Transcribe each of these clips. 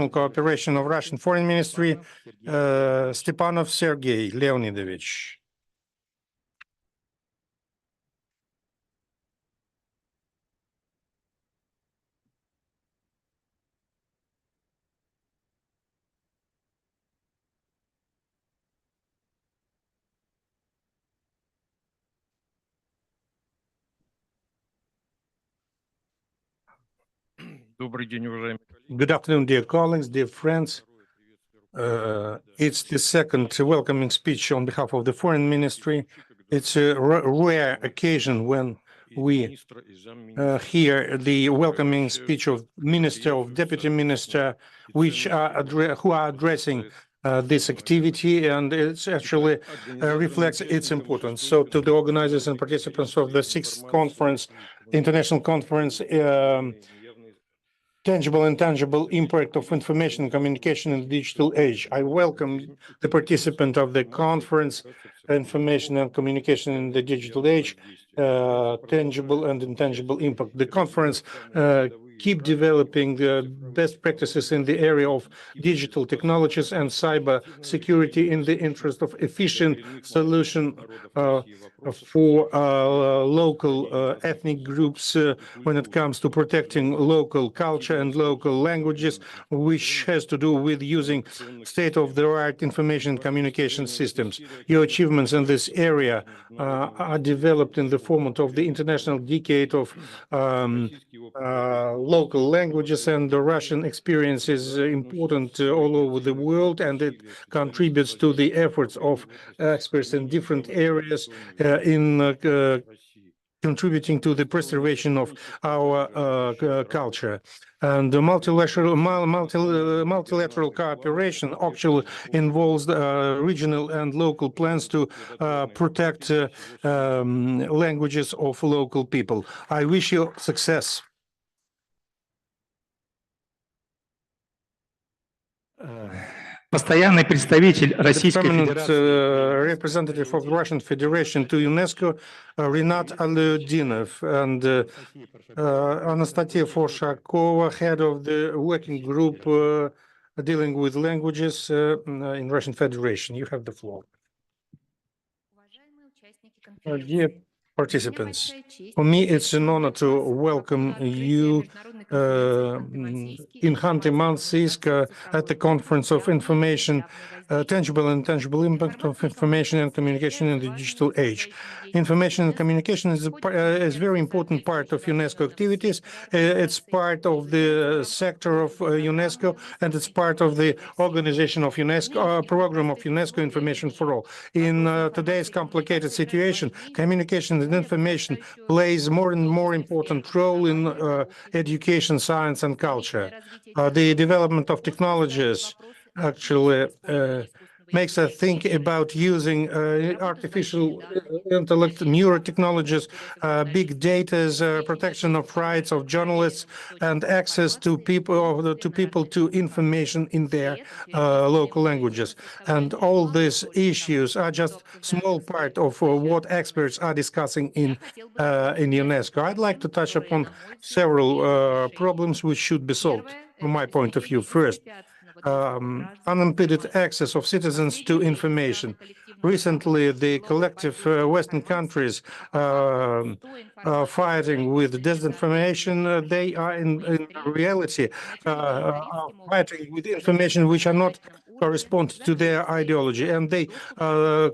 Cooperation of Russian Foreign Ministry, Stepanov Sergei Leonidovich. Good afternoon, dear colleagues, dear friends. It's the second welcoming speech on behalf of the Foreign Ministry. It's a rare occasion when we hear the welcoming speech of Minister, of Deputy Minister, who are addressing this activity, and it actually reflects its importance. So to the organizers and participants of the 6th conference, international conference, Tangible and Intangible Impact of Information Communication in the Digital Age. I welcome the participant of the conference, Information and Communication in the Digital Age, Tangible and Intangible Impact. The conference keep developing the best practices in the area of digital technologies and cyber security in the interest of efficient solution for local ethnic groups when it comes to protecting local culture and local languages, which has to do with using state-of-the-art information communication systems. Your achievements in this area are developed in the format of the International Decade of local languages, and the Russian experience is important all over the world, and it contributes to the efforts of experts in different areas in contributing to the preservation of our culture. And the multilateral cooperation actually involves regional and local plans to protect languages of local people. I wish you success. Постоянный представитель Российской Федерации, representative of the Russian Federation to UNESCO, Rinat Alyudinov, and Anastasia Forshakova, head of the working group dealing with languages in Russian Federation. You have the floor. Dear participants, for me it's an honor to welcome you in Khanty-Mansiysk at the Conference of Information, Tangible and Intangible Impact of Information and Communication in the Digital Age. Information and communication is a very important part of UNESCO activities. It's part of the sector of UNESCO, and it's part of the organization of UNESCO, program of UNESCO Information for All. In today's complicated situation, communication and information plays more and more important role in education, science, and culture. The development of technologies actually makes us think about using artificial intellect, neurotechnologies, big data, protection of rights of journalists, and access to people to information in their local languages. And all these issues are just small part of what experts are discussing in UNESCO. I'd like to touch upon several problems which should be solved from my point of view. First, unimpeded access of citizens to information. Recently, the collective Western countries fighting with disinformation, they are in reality fighting with information which are not correspond to their ideology, and they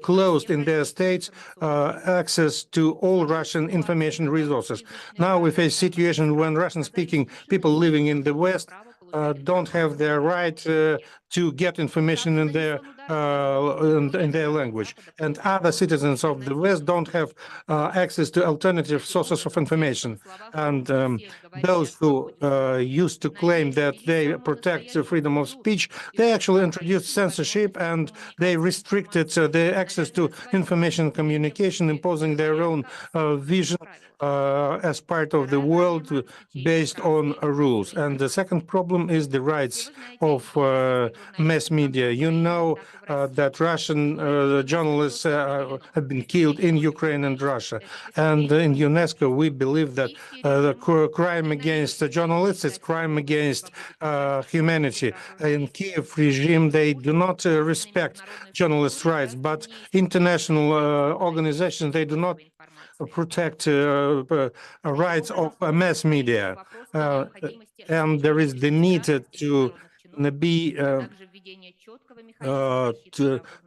closed in their states access to all Russian information resources. Now we face a situation when Russian-speaking people living in the West don't have their right to get information in their language, and other citizens of the West don't have access to alternative sources of information. And those who used to claim that they protect the freedom of speech, they actually introduced censorship, and they restricted the access to information communication, imposing their own vision as part of the world based on rules. And the second problem is the rights of mass media. You know that Russian journalists have been killed in Ukraine and Russia. And in UNESCO, we believe that the crime against the journalists is crime against humanity. In Kiev regime, they do not respect journalists' rights, but international organizations, they do not protect rights of mass media. And there is the need to be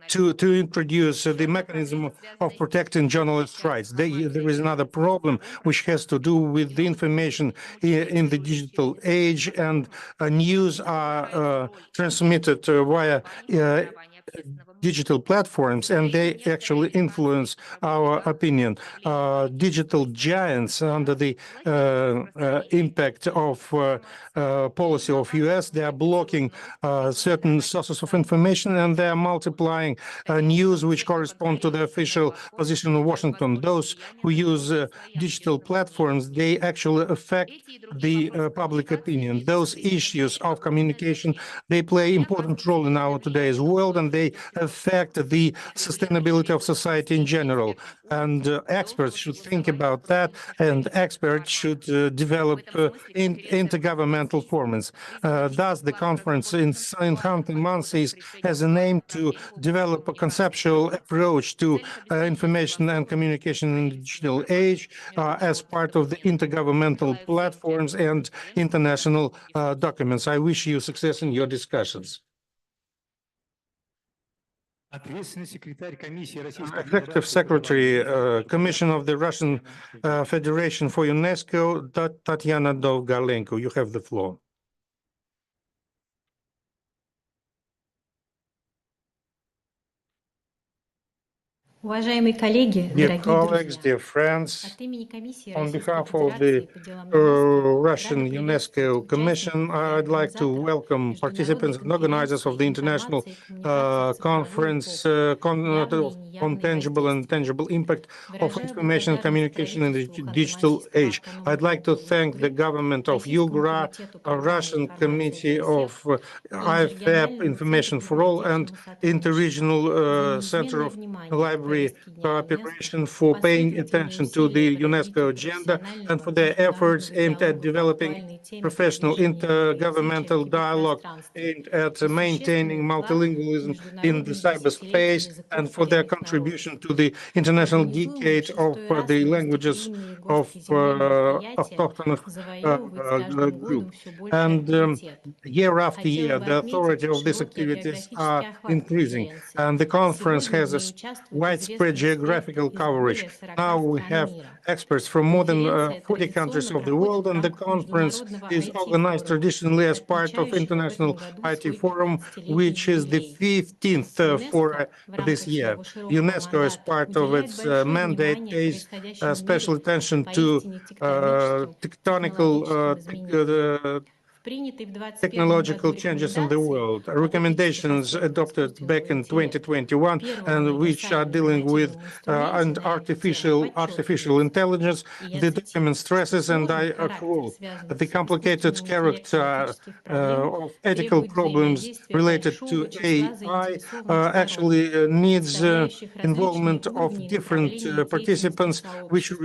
to introduce the mechanism of protecting journalists' rights. There is another problem which has to do with the information in the digital age, and news are transmitted via digital platforms, and they actually influence our opinion. Digital giants, under the impact of policy of US, they are blocking certain sources of information, and they are multiplying news which correspond to the official position of Washington. Those who use digital platforms, they actually affect the public opinion. Those issues of communication, they play important role in our today's world, and they affect the sustainability of society in general. And experts should think about that, and experts should develop intergovernmental formats. Thus, the conference in coming months has an aim to develop a conceptual approach to information and communication in the digital age as part of the intergovernmental platforms and international documents. I wish you success in your discussions. Executive Secretary, Commission of the Russian Federation for UNESCO, Tatiana Dolgalenko. You have the floor. Уважаемые коллеги, Dear дорогие colleagues, друзья, dear friends, от имени комиссии on Российской behalf of the Федерации по делам ЮНЕСКО Russian рада UNESCO приветствовать Commission, участников и I'd like to организаторов welcome participants and organizers of the International Conference on Tangible and Intangible Impact of Information and Communication in the Digital Age. I'd like to thank the government of UGRA, a Russian Committee of IFAP, Information for All, and Interregional Center of Library Cooperation for paying attention to the UNESCO agenda and for their efforts aimed at developing professional intergovernmental dialogue aimed at maintaining multilingualism in the cyberspace, and for their contribution to the International Decade of the Languages of Autochthonous Group. And year after year, the authority of these activities are increasing, and the conference has a widespread geographical coverage. Now we have experts from more than 40 countries of the world, and the conference is organized traditionally as part of International IT Forum, which is the 15th for this year. UNESCO, as part of its mandate, pays special attention to technological changes in the world. Recommendations adopted back in 2021 and which are dealing with artificial intelligence. The document stresses, and I quote, the complicated character of ethical problems related to AI actually needs involvement of different participants, which should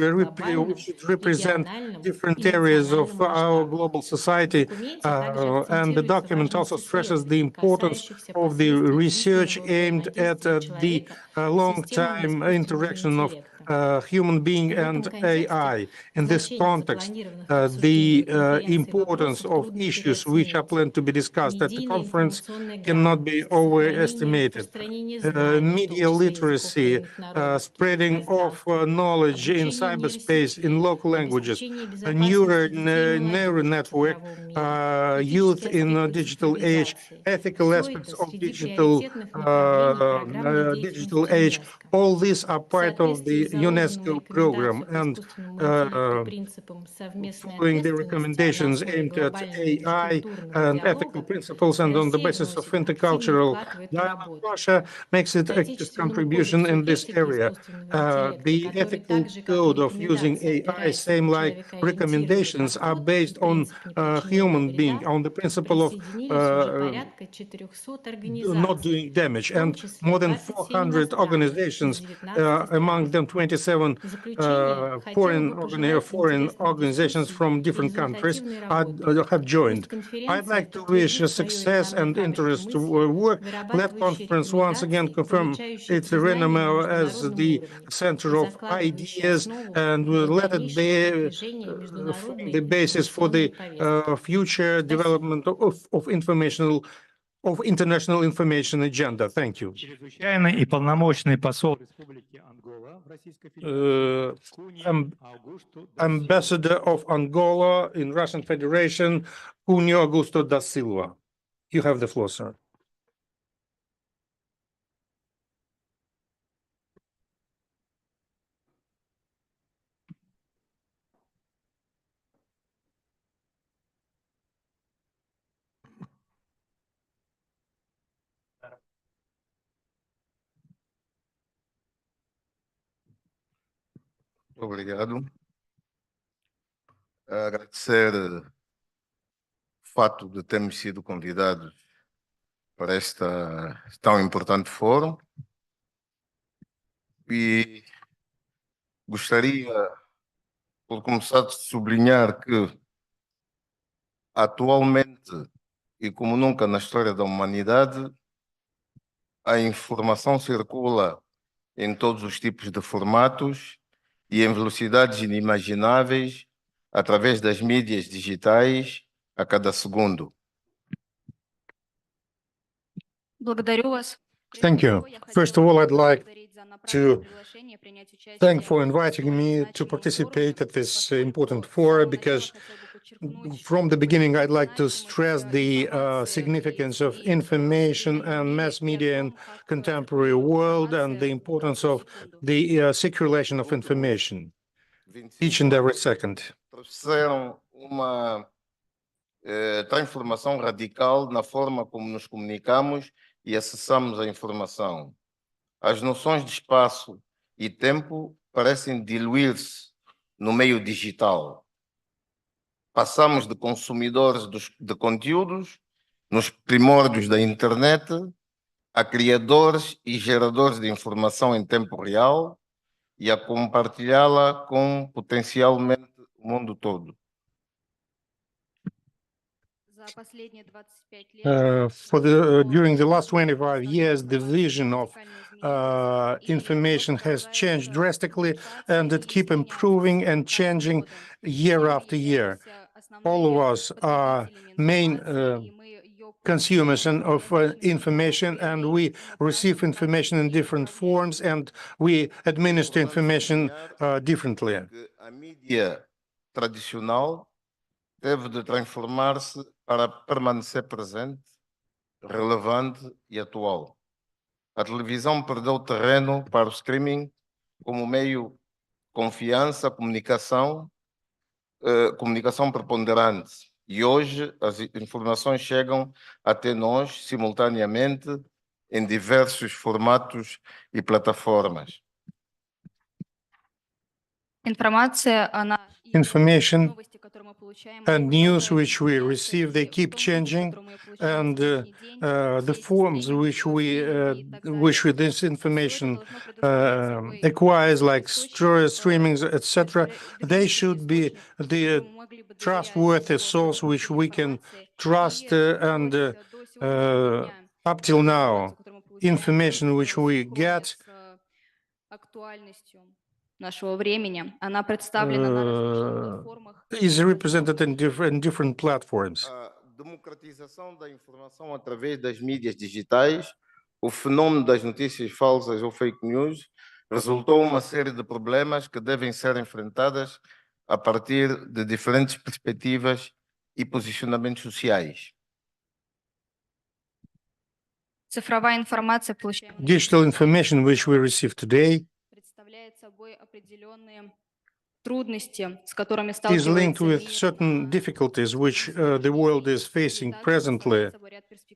represent different areas of our global society. And the document also stresses the importance of the research aimed at the long-time interaction of human being and AI. In this context, the importance of issues which are planned to be discussed at the conference cannot be overestimated. Media literacy, spreading of knowledge in cyberspace in local languages, a neural network, youth in the digital age, ethical aspects of digital age, all these are part of the UNESCO program and following the recommendations aimed at AI and ethical principles and on the basis of intercultural dialogue, Russia makes its active contribution in this area. The ethical code of using AI, same like recommendations, are based on human being, on the principle of not doing damage. And more than 400 organizations, among them 27 foreign organizations from different countries have joined. I'd like to wish success and interest to work. Let conference once again confirm its renown as the center of ideas and let it be form the basis for the future development of international information agenda. Thank you. Чрезвычайный и полномочный посол Республики Ангола в Российской Федерации Ambassador of Angola in Russian Federation, Cunho Augusto da Silva. You have the floor, sir. Obrigado. Agradecer o fato de termos sido convidados para este tão importante fórum e gostaria, por começar, de sublinhar que atualmente e como nunca na história da humanidade, a informação circula em todos os tipos de formatos e em velocidades inimagináveis através das mídias digitais a cada segundo. Thank you. First of all, I'd like to thank for inviting me to participate at this important forum, because from the beginning, I'd like to stress the significance of information and mass media in contemporary world and the importance of the circulation of information each and every second. Trouxeram uma transformação radical na forma como nos comunicamos e acessamos a informação. As noções de espaço e tempo parecem diluir-se no meio digital. Passamos de consumidores de conteúdos nos primórdios da internet a criadores e geradores de informação em tempo real e a compartilhá-la com potencialmente o mundo todo. During the last 25 years, the vision of information has changed drastically, and it keeps improving and changing year after year. All of us are main consumers of information, and we receive information in different forms, and we administer information differently. A mídia tradicional teve de transformar-se para permanecer presente, relevante e atual. A televisão perdeu terreno para o streaming como meio de confiança, comunicação preponderante. E hoje as informações chegam até nós simultaneamente em diversos formatos e plataformas. Information and news which we receive, they keep changing, and the forms which this information acquires, like streamings, etc., they should be the trustworthy source which we can trust, and up till now, information which we get is represented in different platforms. A democratização da informação através das mídias digitais, o fenômeno das notícias falsas ou fake news, resultou uma série de problemas que devem ser enfrentadas a partir de diferentes perspectivas e posicionamentos sociais. Digital information which we receive today is linked with certain difficulties which the world is facing presently,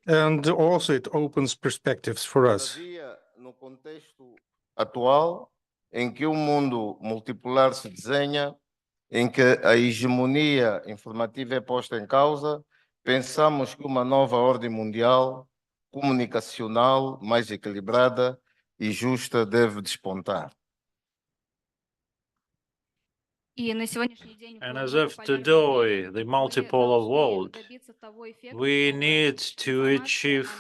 and also it opens perspectives for us. Todavia, no contexto atual, em que o mundo multipolar se desenha, em que a hegemonia informativa é posta em causa, pensamos que uma nova ordem mundial comunicacional mais equilibrada e justa deve despontar. And as of today, the multipolar world, we need to achieve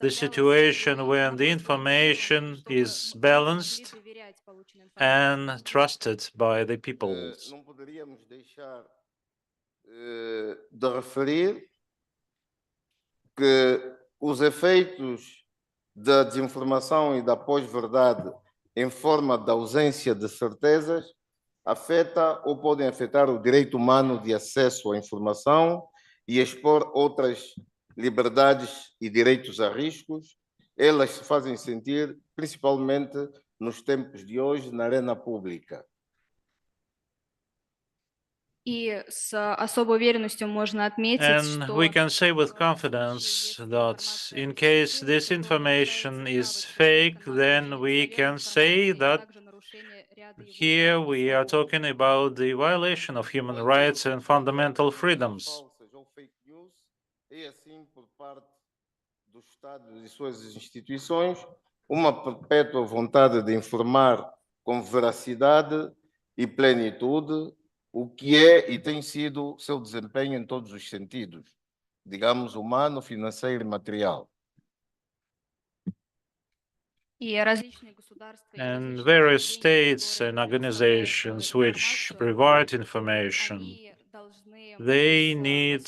the situation when the information is balanced and trusted by the peoples. Não poderíamos deixar de referir que os efeitos da desinformação e da pós-verdade em forma de ausência de certezas afeta ou podem afetar o direito humano de acesso à informação e expor outras liberdades e direitos a riscos. Elas se fazem sentir principalmente nos tempos de hoje na arena pública. And we can say with confidence that in case this information is fake, then we can say that here we are talking about the violation of human rights and fundamental freedoms. É assim, por parte do Estado e suas instituições, uma perpétua vontade de informar com veracidade e plenitude o que é e tem sido seu desempenho em todos os sentidos, digamos, humano, financeiro e material. And various states and organizations which provide information, they need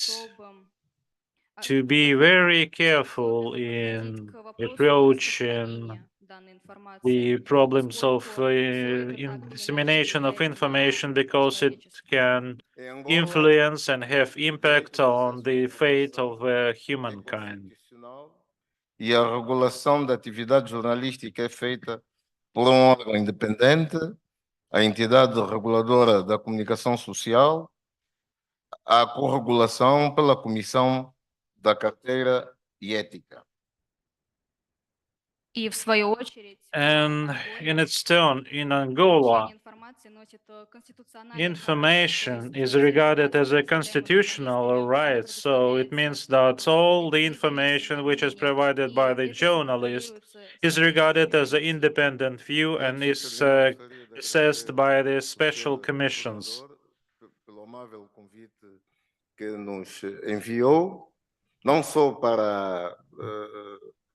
to be very careful in approaching the problems of dissemination of information, because it can influence and have impact on the fate of humankind. E a regulação da atividade jornalística é feita por um órgão independente, a entidade reguladora da comunicação social, a corregulação pela Comissão da Carteira e Ética. And in its turn, in Angola, information is regarded as a constitutional right. So it means that all the information which is provided by the journalist is regarded as an independent view and is assessed by the special commissions. Pelo amável convite que nos enviou, não só para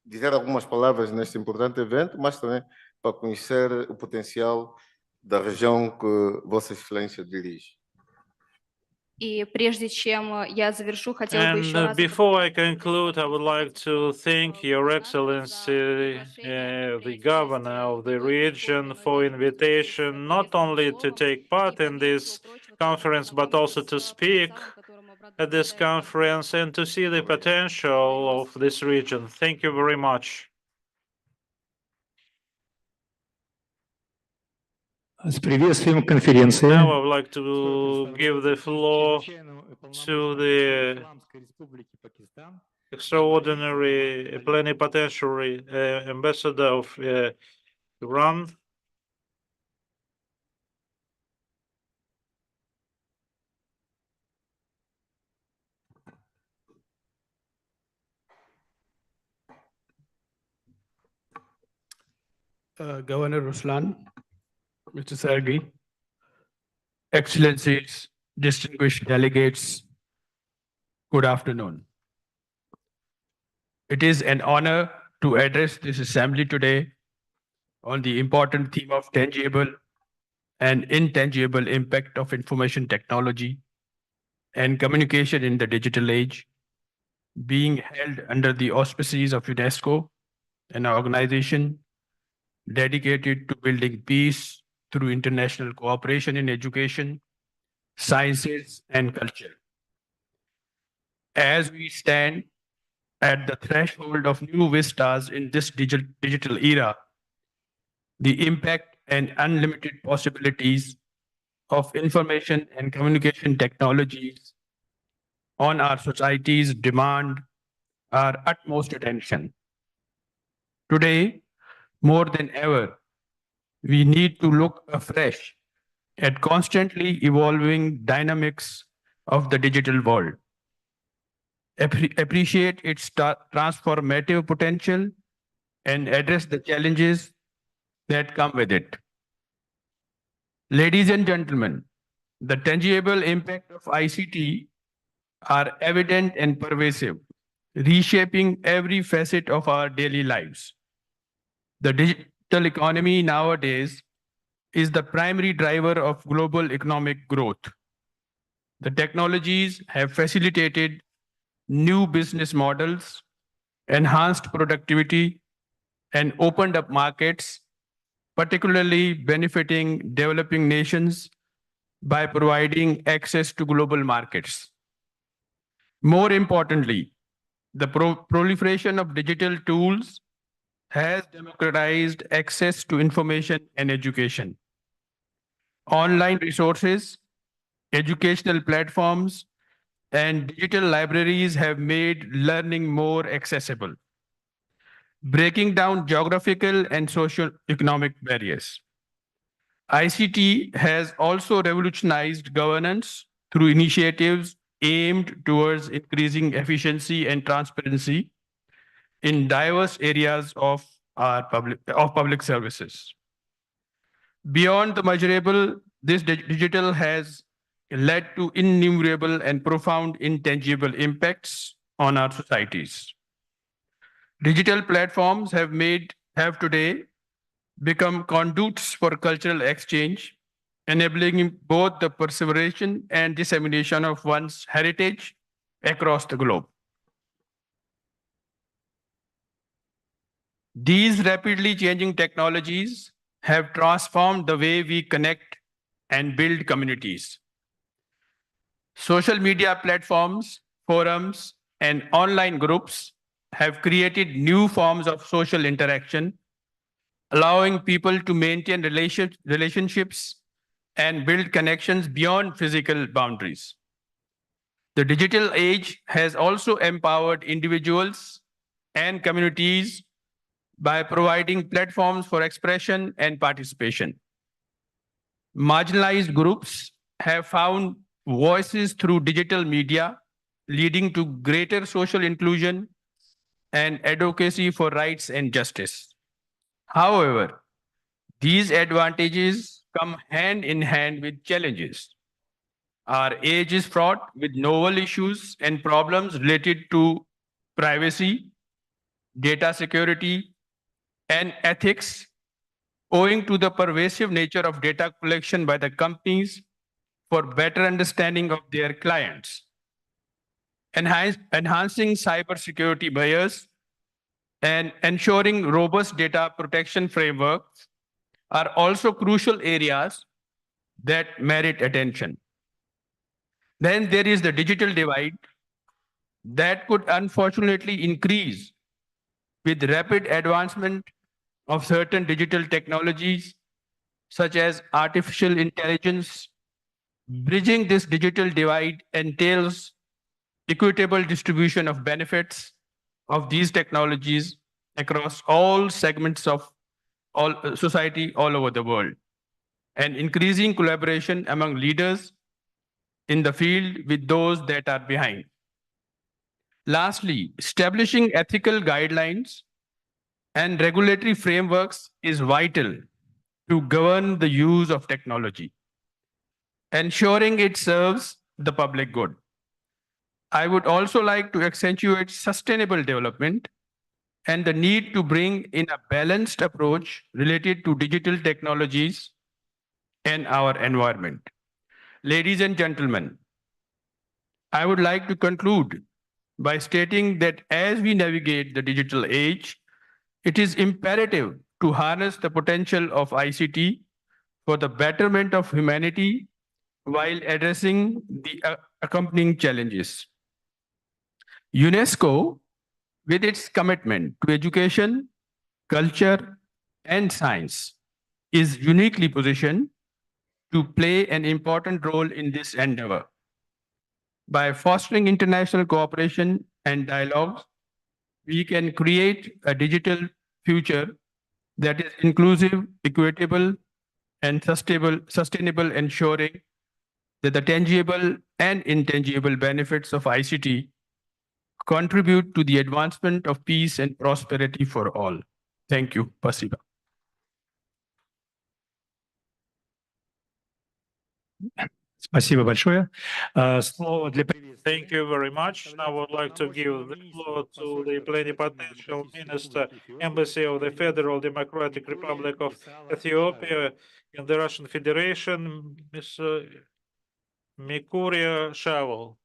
dizer algumas palavras neste importante evento, mas também para conhecer o potencial da região que Vossa Excelência dirige. And before I conclude, I would like to thank Your Excellency, the Governor of the region, for invitation not only to take part in this conference, but also to speak at this conference and to see the potential of this region. Thank you very much. С приветствием конференции. Now I would like to give the floor to the extraordinary plenipotentiary ambassador of Iran. Governor Ruslan, Mr. Sergey, Excellencies, distinguished delegates, good afternoon. It is an honor to address this assembly today on the important theme of tangible and intangible impact of information technology and communication in the digital age, being held under the auspices of UNESCO, an organization dedicated to building peace through international cooperation in education, sciences, and culture. As we stand at the threshold of new vistas in this digital era, the impact and unlimited possibilities of information and communication technologies on our societies demand our utmost attention. Today, more than ever, we need to look afresh at constantly evolving dynamics of the digital world, appreciate its transformative potential, and address the challenges that come with it. Ladies and gentlemen, the tangible impact of ICT are evident and pervasive, reshaping every facet of our daily lives. The digital economy nowadays is the primary driver of global economic growth. The technologies have facilitated new business models, enhanced productivity, and opened up markets, particularly benefiting developing nations by providing access to global markets. More importantly, the proliferation of digital tools has democratized access to information and education. Online resources, educational platforms, and digital libraries have made learning more accessible, breaking down geographical and socio-economic barriers. ICT has also revolutionized governance through initiatives aimed towards increasing efficiency and transparency in diverse areas of public services. Beyond the measurable, this digital has led to innumerable and profound intangible impacts on our societies. Digital platforms have today become conduits for cultural exchange, enabling both the preservation and dissemination of one's heritage across the globe. These rapidly changing technologies have transformed the way we connect and build communities. Social media platforms, forums, and online groups have created new forms of social interaction, allowing people to maintain relationships and build connections beyond physical boundaries. The digital age has also empowered individuals and communities by providing platforms for expression and participation. Marginalized groups have found voices through digital media, leading to greater social inclusion and advocacy for rights and justice. However, these advantages come hand in hand with challenges. Our age is fraught with novel issues and problems related to privacy, data security, and ethics, owing to the pervasive nature of data collection by the companies for better understanding of their clients. Enhancing cybersecurity measures and ensuring robust data protection frameworks are also crucial areas that merit attention. Then there is the digital divide that could unfortunately increase with rapid advancement of certain digital technologies, such as artificial intelligence. Bridging this digital divide entails equitable distribution of benefits of these technologies across all segments of all society all over the world, and increasing collaboration among leaders in the field with those that are behind. Lastly, establishing ethical guidelines and regulatory frameworks is vital to govern the use of technology, ensuring it serves the public good. I would also like to accentuate sustainable development and the need to bring in a balanced approach related to digital technologies and our environment. Ladies and gentlemen, I would like to conclude by stating that as we navigate the digital age, it is imperative to harness the potential of ICT for the betterment of humanity while addressing the accompanying challenges. UNESCO, with its commitment to education, culture, and science, is uniquely positioned to play an important role in this endeavor. By fostering international cooperation and dialogues, we can create a digital future that is inclusive, equitable, and sustainable, ensuring that the tangible and intangible benefits of ICT contribute to the advancement of peace and prosperity for all. Thank you. Спасибо. Спасибо большое. Слово для приветствия. Thank you very much. Now I would like to give the floor to the plenipotential minister, Embassy of the Federal Democratic Republic of Ethiopia in the Russian Federation, Ms. Mikuria Shavel.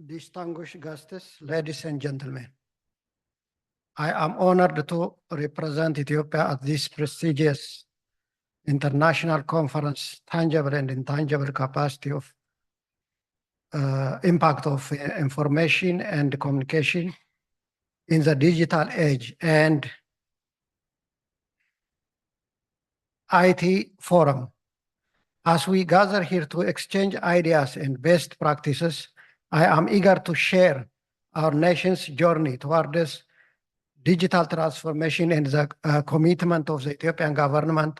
Distinguished guests, ladies and gentlemen, I am honored to represent Ethiopia at this prestigious international conference, Tangible and Intangible Capacity of Impact of Information and Communication in the Digital Age and IT Forum. As we gather here to exchange ideas and best practices, I am eager to share our nation's journey toward this digital transformation and the commitment of the Ethiopian government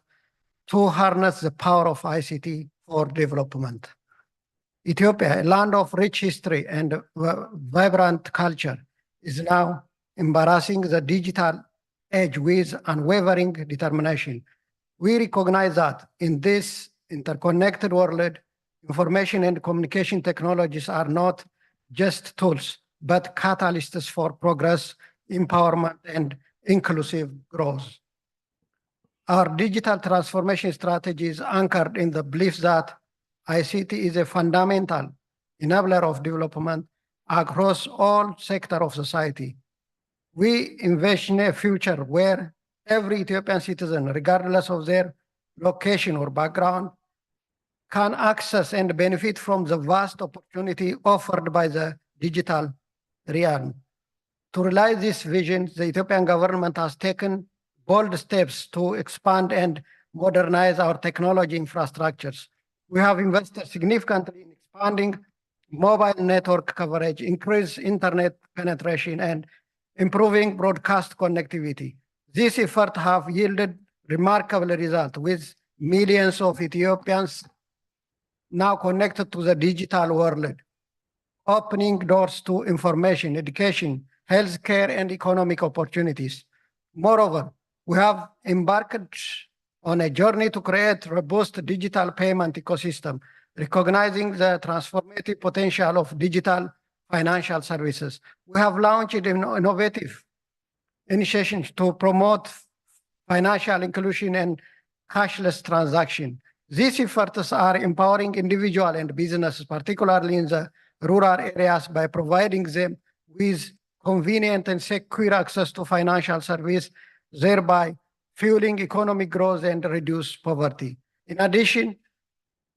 to harness the power of ICT for development. Ethiopia, a land of rich history and vibrant culture, is now embracing the digital age with unwavering determination. We recognize that in this interconnected world, information and communication technologies are not just tools, but catalysts for progress, empowerment, and inclusive growth. Our digital transformation strategy is anchored in the belief that ICT is a fundamental enabler of development across all sectors of society. We envision a future where every Ethiopian citizen, regardless of their location or background, can access and benefit from the vast opportunity offered by the digital realm. To realize this vision, the Ethiopian government has taken bold steps to expand and modernize our technology infrastructures. We have invested significantly in expanding mobile network coverage, increased internet penetration, and improving broadcast connectivity. These efforts have yielded remarkable results, with millions of Ethiopians now connected to the digital world, opening doors to information, education, healthcare, and economic opportunities. Moreover, we have embarked on a journey to create a robust digital payment ecosystem, recognizing the transformative potential of digital financial services. We have launched innovative initiatives to promote financial inclusion and cashless transaction. These efforts are empowering individuals and businesses, particularly in the rural areas, by providing them with convenient and secure access to financial service, thereby fueling economic growth and reduce poverty. In addition,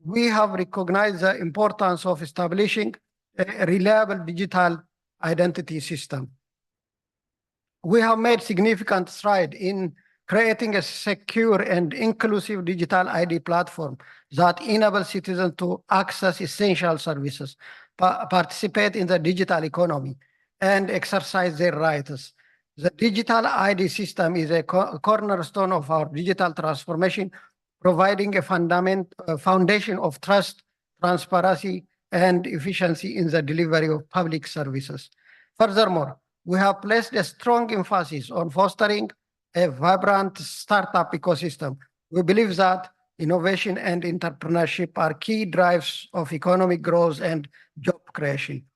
we have recognized the importance of establishing a reliable digital identity system. We have made significant strides in creating a secure and inclusive digital ID platform that enables citizens to access essential services, participate in the digital economy, and exercise their rights. The digital ID system is a cornerstone of our digital transformation, providing a foundation of trust, transparency, and efficiency in the delivery of public services. Furthermore, we have placed a strong emphasis on fostering a vibrant startup ecosystem. We believe that innovation and entrepreneurship are key drivers of economic growth and job creation.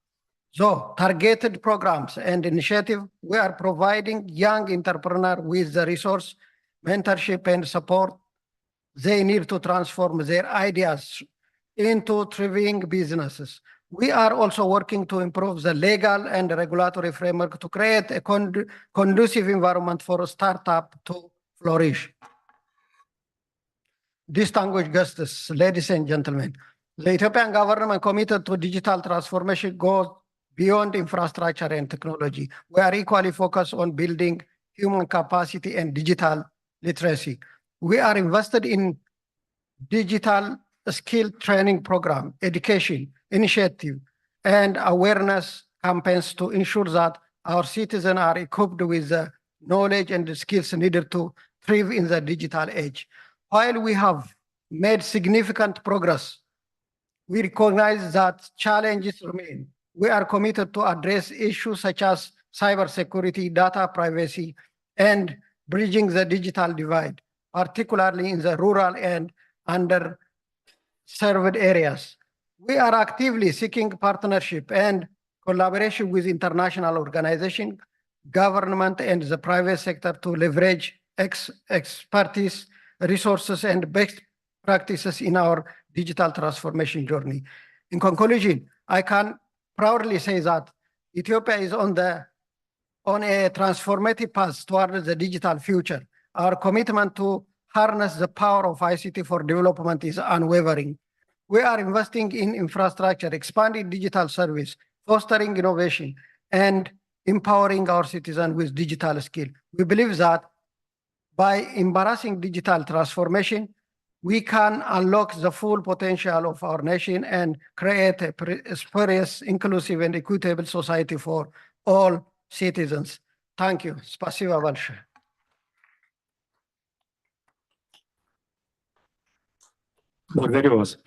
So, targeted programs and initiatives, we are providing young entrepreneurs with the resource, mentorship, and support they need to transform their ideas into thriving businesses. We are also working to improve the legal and regulatory framework to create a conducive environment for a startup to flourish. distinguished guests, ladies and gentlemen, the Ethiopian government committed to digital transformation goes beyond infrastructure and technology. We are equally focused on building human capacity and digital literacy. We are invested in digital skill training program, education initiative, and awareness campaigns to ensure that our citizens are equipped with the knowledge and the skills needed to thrive in the digital age. While we have made significant progress, we recognize that challenges remain. We are committed to address issues such as cybersecurity, data privacy, and bridging the digital divide, particularly in the rural and underserved areas. We are actively seeking partnership and collaboration with international organizations, government, and the private sector to leverage expertise, resources, and best practices in our digital transformation journey. In conclusion, I can proudly say that Ethiopia is on a transformative path towards the digital future. Our commitment to harness the power of ICT for development is unwavering. We are investing in infrastructure, expanding digital service, fostering innovation, and empowering our citizens with digital skill. We believe that by embracing digital transformation, we can unlock the full potential of our nation and create a prosperous, inclusive, and equitable society for all citizens. Thank you. Спасибо большое. Благодарю вас.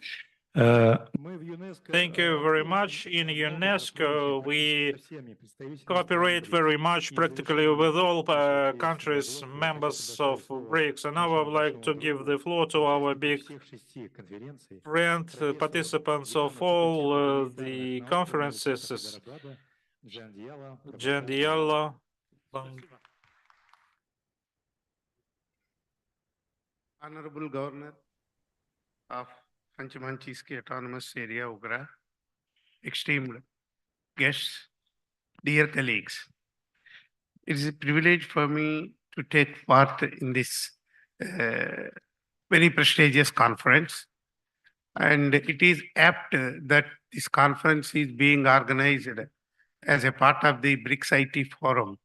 Thank you very much. In UNESCO, we cooperate very much practically with all countries, members of BRICS. And now I would like to give the floor to our big friend, participants of all the conferences, Jan Diallo. Honorable Governor of Hanchimanchiski Autonomous Area, Ugra, esteemed guests, dear colleagues, it is a privilege for me to take part in this very prestigious conference. And it is apt that this conference is being organized as a part of the BRICS IT Forum,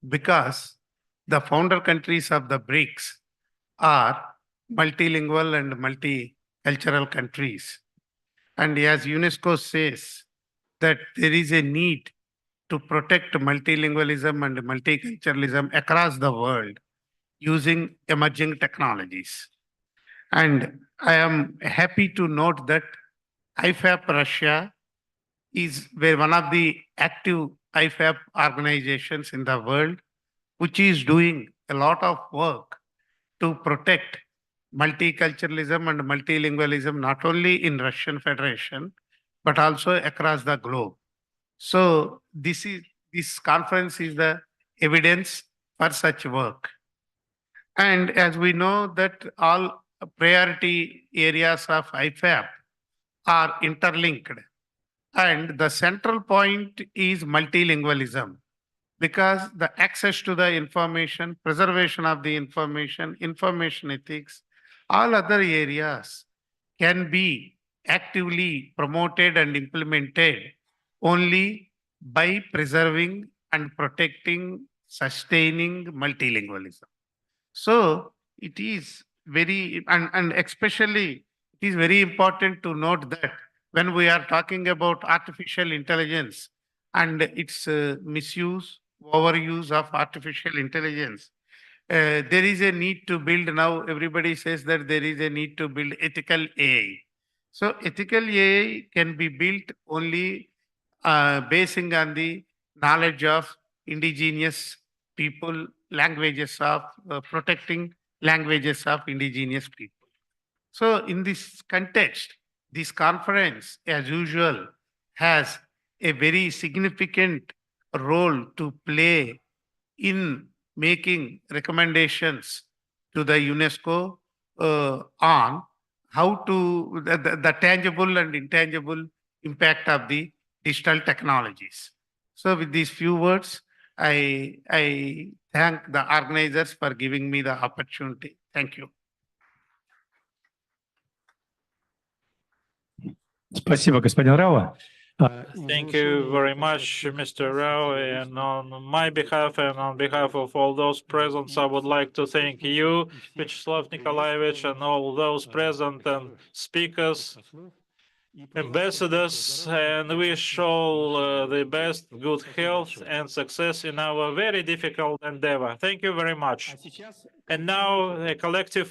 because the founder countries of the BRICS are multilingual and multicultural countries. And as UNESCO says, that there is a need to protect multilingualism and multiculturalism across the world using emerging technologies. And I am happy to note that IFAP Russia is one of the active IFAP organizations in the world, which is doing a lot of work to protect multiculturalism and multilingualism, not only in Russian Federation, but also across the globe. So this conference is the evidence for such work. And as we know that all priority areas of IFAP are interlinked, and the central point is multilingualism, because the access to the information, preservation of the information, information ethics, all other areas can be actively promoted and implemented only by preserving and protecting, sustaining multilingualism. So it is very, and especially it is very important to note that when we are talking about artificial intelligence and its misuse, overuse of artificial intelligence, there is a need to build, now everybody says that there is a need to build ethical AI. So ethical AI can be built only basing on the knowledge of indigenous people, languages of protecting languages of indigenous people. So in this context, this conference, as usual, has a very significant role to play in making recommendations to the UNESCO on how to the tangible and intangible impact of the digital technologies. So with these few words, I thank the organizers for giving me the opportunity. Thank you. Спасибо, господин Рава. Thank you very much, Mr. Rao. And on my behalf and on behalf of all those present, I would like to thank you, Vyacheslav Nikolaevich, and all those present and speakers, ambassadors, and wish all the best, good health and success in our very difficult endeavor. Thank you very much. And now a collective